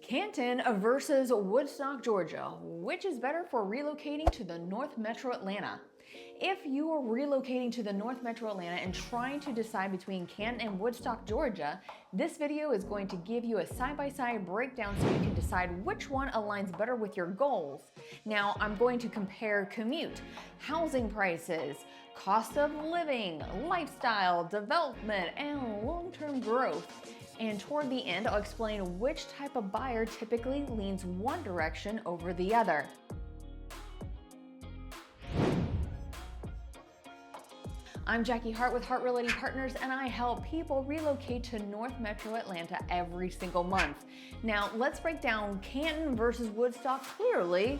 Canton versus Woodstock, Georgia. Which is better for relocating to the North Metro Atlanta? If you are relocating to the North Metro Atlanta and trying to decide between Canton and Woodstock, Georgia, this video is going to give you a side-by-side breakdown so you can decide which one aligns better with your goals. Now, I'm going to compare commute, housing prices, cost of living, lifestyle, development, and long-term growth. And toward the end, I'll explain which type of buyer typically leans one direction over the other. I'm Jackie Hart with Hart Realty Partners, and I help people relocate to North Metro Atlanta every single month. Now, let's break down Canton versus Woodstock clearly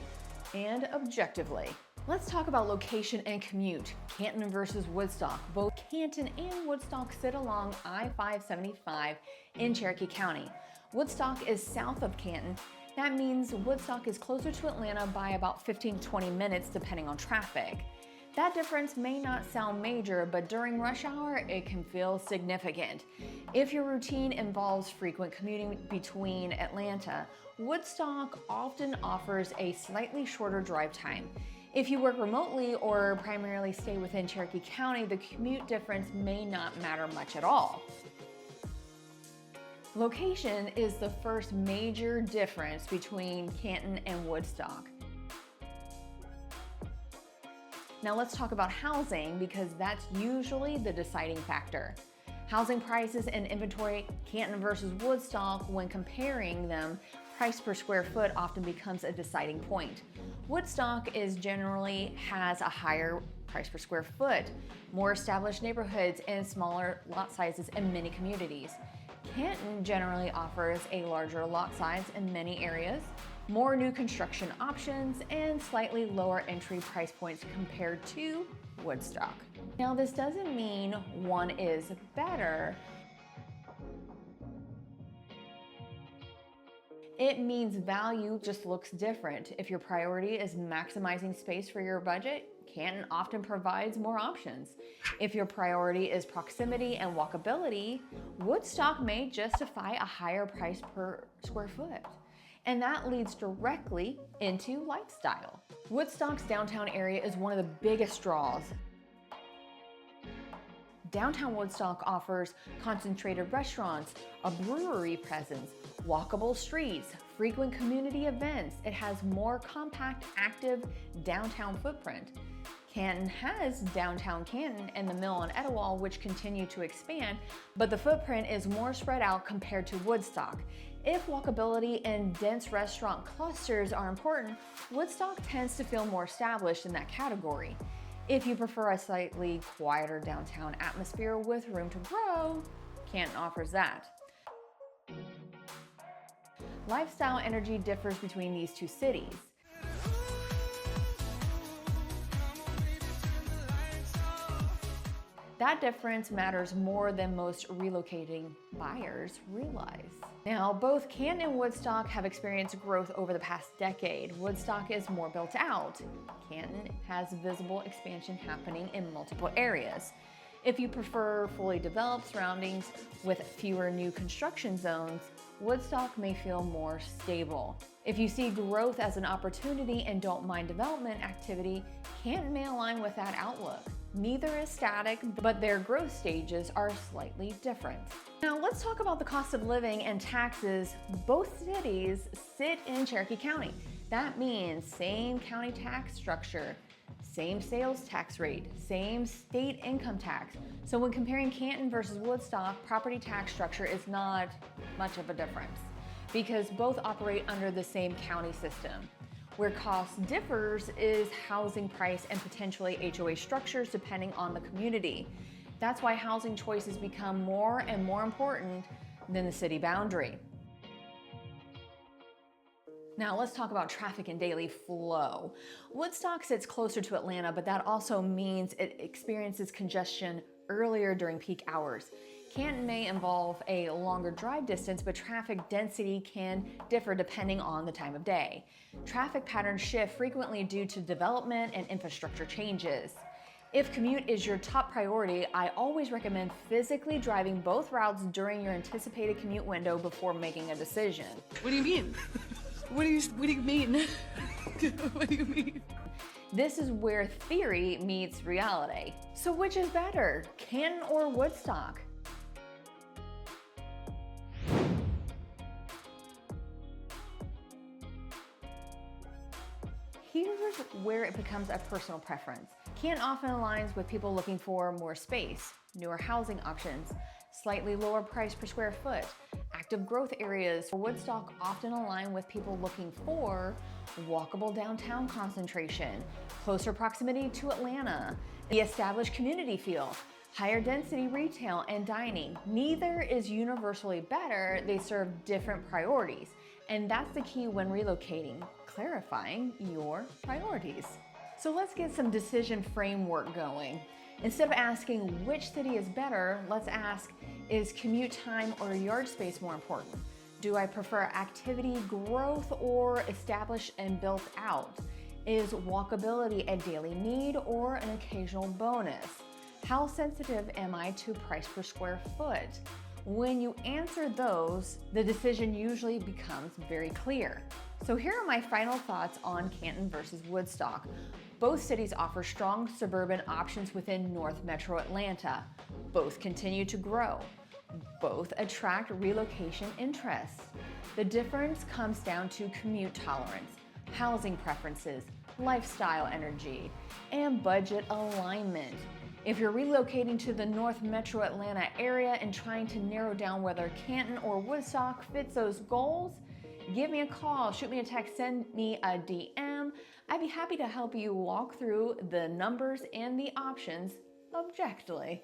and objectively. Let's talk about location and commute. Canton versus Woodstock. Both Canton and Woodstock sit along I-575 in Cherokee County. Woodstock is south of Canton. That means Woodstock is closer to Atlanta by about 15 to 20 minutes depending on traffic. That difference may not sound major, but during rush hour, it can feel significant. If your routine involves frequent commuting between Atlanta, Woodstock often offers a slightly shorter drive time. If you work remotely or primarily stay within Cherokee County, the commute difference may not matter much at all. Location is the first major difference between Canton and Woodstock. Now let's talk about housing, because that's usually the deciding factor. Housing prices and inventory, Canton versus Woodstock, when comparing them, price per square foot often becomes a deciding point. Woodstock generally has a higher price per square foot, more established neighborhoods, and smaller lot sizes in many communities. Canton generally offers a larger lot size in many areas, more new construction options, and slightly lower entry price points compared to Woodstock. Now, this doesn't mean one is better. It means value just looks different. If your priority is maximizing space for your budget, Canton often provides more options. If your priority is proximity and walkability, Woodstock may justify a higher price per square foot. And that leads directly into lifestyle. Woodstock's downtown area is one of the biggest draws. Downtown Woodstock offers concentrated restaurants, a brewery presence, walkable streets, frequent community events. It has more compact, active downtown footprint. Canton has downtown Canton and the Mill on Etowah, which continue to expand, but the footprint is more spread out compared to Woodstock. If walkability and dense restaurant clusters are important, Woodstock tends to feel more established in that category. If you prefer a slightly quieter downtown atmosphere with room to grow, Canton offers that. Lifestyle energy differs between these two cities. That difference matters more than most relocating buyers realize. Now, both Canton and Woodstock have experienced growth over the past decade. Woodstock is more built out. Canton has visible expansion happening in multiple areas. If you prefer fully developed surroundings with fewer new construction zones, Woodstock may feel more stable. If you see growth as an opportunity and don't mind development activity, Canton may align with that outlook. Neither is static, but their growth stages are slightly different. Now let's talk about the cost of living and taxes. Both cities sit in Cherokee County. That means same county tax structure, same sales tax rate, same state income tax. So when comparing Canton versus Woodstock, property tax structure is not much of a difference because both operate under the same county system. Where cost differs is housing price and potentially HOA structures depending on the community. That's why housing choices become more and more important than the city boundary. Now let's talk about traffic and daily flow. Woodstock sits closer to Atlanta, but that also means it experiences congestion earlier during peak hours. Canton may involve a longer drive distance, but traffic density can differ depending on the time of day. Traffic patterns shift frequently due to development and infrastructure changes. If commute is your top priority, I always recommend physically driving both routes during your anticipated commute window before making a decision. What do you mean? What do you mean? What do you mean? This is where theory meets reality. So which is better, Canton or Woodstock? Here's where it becomes a personal preference. Canton often aligns with people looking for more space, newer housing options, slightly lower price per square foot, active growth areas. Woodstock often align with people looking for walkable downtown concentration, closer proximity to Atlanta, the established community feel, higher density retail and dining. Neither is universally better, they serve different priorities. And that's the key when relocating, clarifying your priorities. So let's get some decision framework going. Instead of asking which city is better, let's ask, is commute time or yard space more important? Do I prefer activity growth or established and built out? Is walkability a daily need or an occasional bonus? How sensitive am I to price per square foot? When you answer those, the decision usually becomes very clear. So here are my final thoughts on Canton versus Woodstock. Both cities offer strong suburban options within North Metro Atlanta. Both continue to grow. Both attract relocation interests. The difference comes down to commute tolerance, housing preferences, lifestyle energy, and budget alignment. If you're relocating to the North Metro Atlanta area and trying to narrow down whether Canton or Woodstock fits those goals, give me a call, shoot me a text, send me a DM. I'd be happy to help you walk through the numbers and the options objectively.